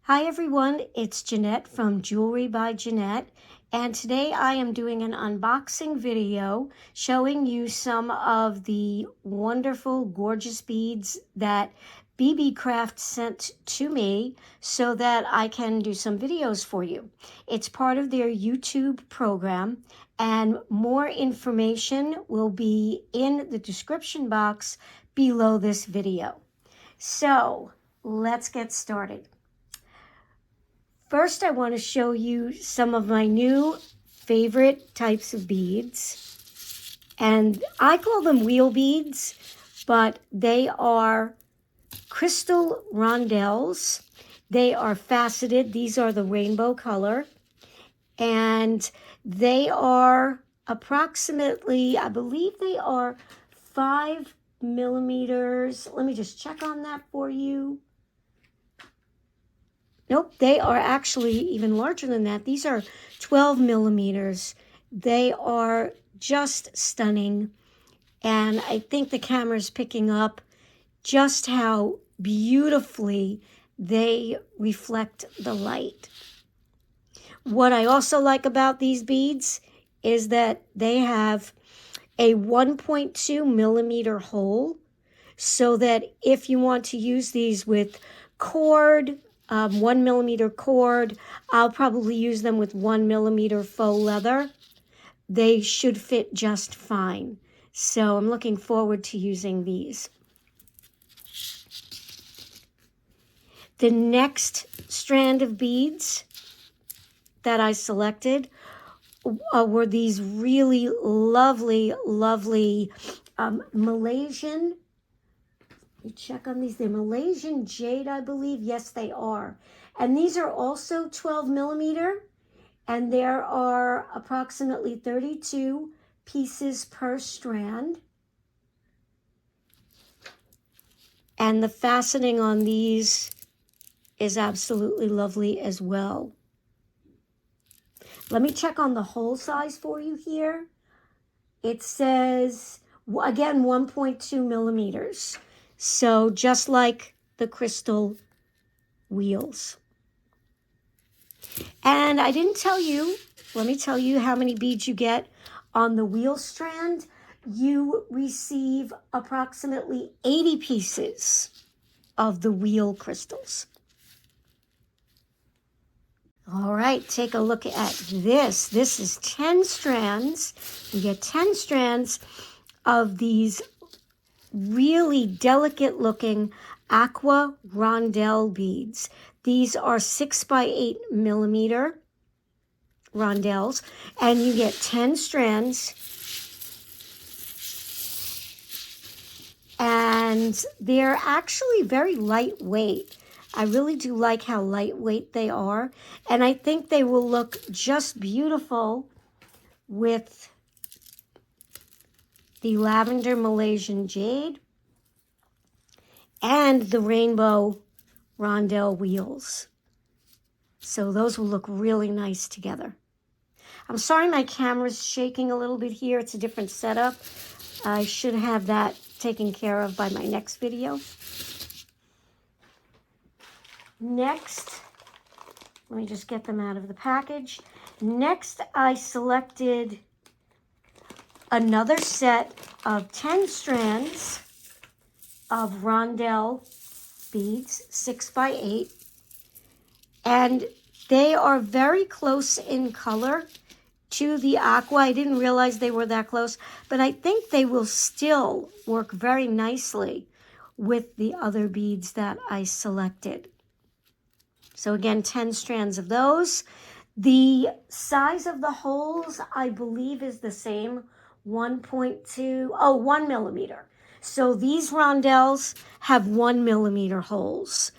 Hi everyone, it's Jeanette from Jewelry by Jeanette, and today I am doing an unboxing video showing you some of the wonderful, gorgeous beads that Beebeecraft sent to me so that I can do some videos for you. It's part of their YouTube program, and more information will be in the description box below this video. So let's get started. First, I want to show you some of my new favorite types of beads. And I call them wheel beads, but they are crystal rondelles. They are faceted. These are the rainbow color. And they are approximately, I believe they are 5 millimeters. Let me just check on that for you. Nope, they are actually even larger than that. These are 12 millimeters. They are just stunning. And I think the camera's picking up just how beautifully they reflect the light. What I also like about these beads is that they have a 1.2 millimeter hole, so that if you want to use these with cord, 1 millimeter cord, I'll probably use them with 1 millimeter faux leather. They should fit just fine. So I'm looking forward to using these. The next strand of beads that I selected were these really lovely Malaysian. Check on these. They're Malaysian jade, I believe. Yes, they are. And these are also 12 millimeter. And there are approximately 32 pieces per strand. And the fastening on these is absolutely lovely as well. Let me check on the hole size for you here. It says, again, 1.2 millimeters. So just like the crystal wheels. And I didn't tell you, let me tell you how many beads you get on the wheel strand. You receive approximately 80 pieces of the wheel crystals. All right, take a look at this. This is 10 strands. You get 10 strands of these really delicate looking aqua rondelle beads. These are 6 by 8 millimeter rondelles, and you get 10 strands, and they're actually very lightweight. I really do like how lightweight they are, and I think they will look just beautiful with the lavender Malaysian jade and the rainbow rondelle wheels. So those will look really nice together. I'm sorry my camera's shaking a little bit here. It's a different setup. I should have that taken care of by my next video. Next, let me just get them out of the package. Next, I selected another set of 10 strands of rondelle beads, 6 by 8, and they are very close in color to the aqua. I didn't realize they were that close, but I think they will still work very nicely with the other beads that I selected. So again, 10 strands of those. The size of the holes, I believe, is the same, 1 millimeter. So these rondelles have 1 millimeter holes.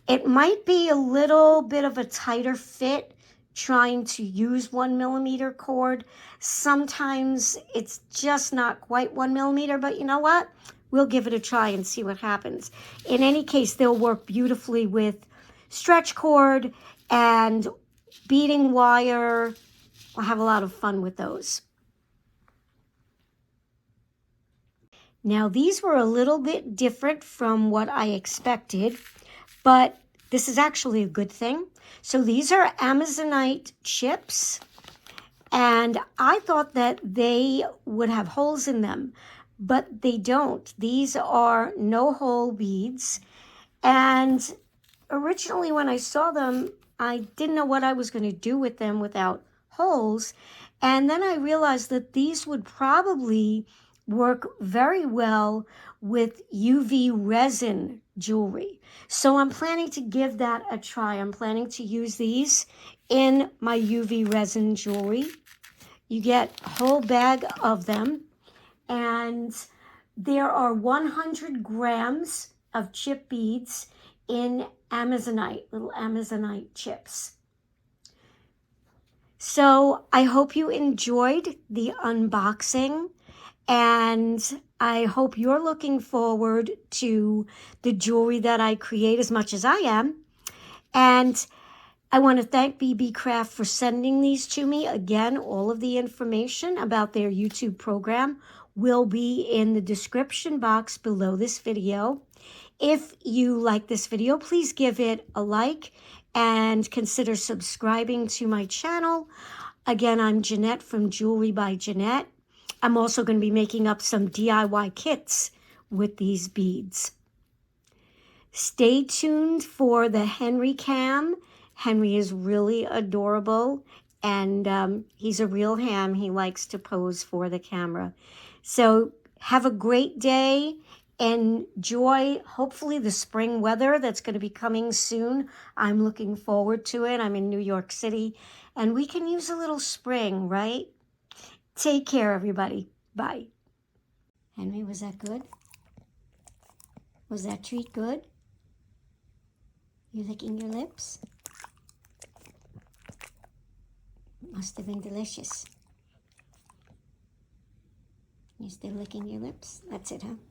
It might be a little bit of a tighter fit trying to use 1 millimeter cord. Sometimes it's just not quite 1 millimeter, but you know what? We'll give it a try and see what happens. In any case, they'll work beautifully with stretch cord and beading wire. I'll have a lot of fun with those. Now, these were a little bit different from what I expected, but this is actually a good thing. So these are Amazonite chips, and I thought that they would have holes in them, but they don't. These are no-hole beads, and originally when I saw them, I didn't know what I was going to do with them without holes, and then I realized that these would probably work very well with UV resin jewelry. So I'm planning to give that a try. I'm planning to use these in my UV resin jewelry. You get a whole bag of them, and there are 100 grams of chip beads in Amazonite, little Amazonite chips. So I hope you enjoyed the unboxing, and I hope you're looking forward to the jewelry that I create as much as I am. And I want to thank Beebeecraft for sending these to me. Again, all of the information about their YouTube program will be in the description box below this video. If you like this video, please give it a like and consider subscribing to my channel. Again, I'm Jeanette from Jewelry by Jeanette. I'm also going to be making up some DIY kits with these beads. Stay tuned for the Henry cam. Henry is really adorable, and he's a real ham. He likes to pose for the camera. So have a great day. Enjoy, hopefully, the spring weather that's going to be coming soon. I'm looking forward to it. I'm in New York City, and we can use a little spring, right? Take care, everybody. Bye. Henry, was that good? Was that treat good? You licking your lips? Must have been delicious. You still licking your lips? That's it, huh?